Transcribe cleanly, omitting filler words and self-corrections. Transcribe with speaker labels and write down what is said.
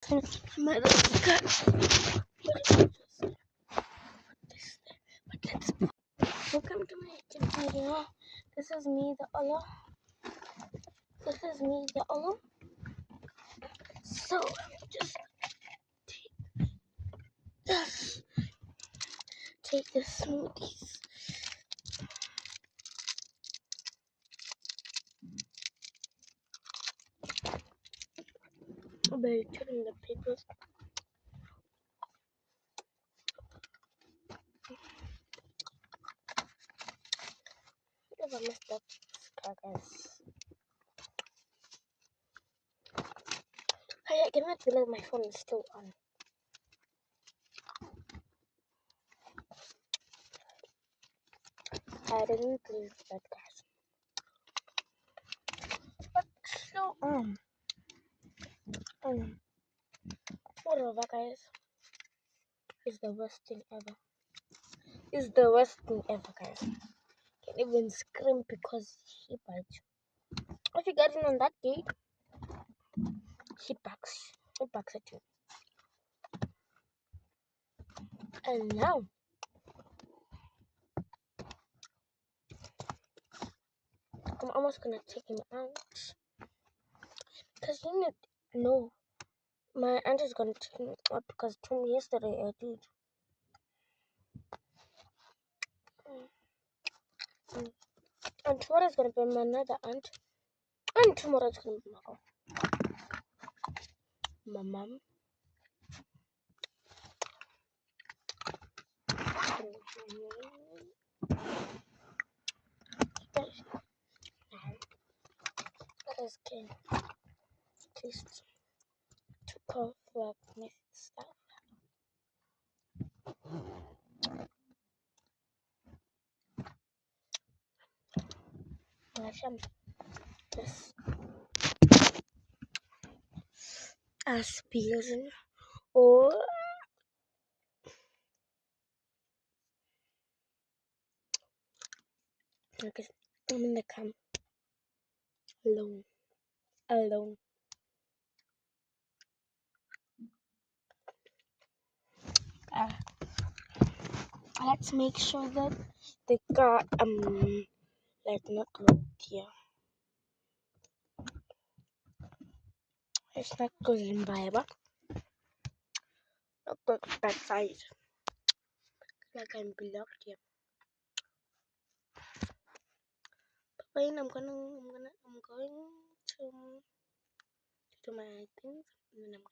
Speaker 1: my little skirt. Welcome to my YouTube video. This is me, the Allah. So I'm just take the smoothies. I'm going to turn the papers. What have I messed up, guys? I cannot believe my phone is still on. I didn't leave that, guys. But still whatever, guys. It's the worst thing ever. It's the worst thing ever, guys. Can't even scream because she bites you. If you get in on that gate, she backs at you. And now, I'm almost gonna take him out. Because you know, my aunt is gonna take him out because yesterday I did. And tomorrow is gonna be my another aunt. And tomorrow is gonna be my mom. Let us get just to cover with stuff. This aspiration or okay, I'm in the camp alone. Let's make sure that the car like not look here. It's not going by, but not go to that side. Like I'm blocked here. But when I'm going to do my things and then I'm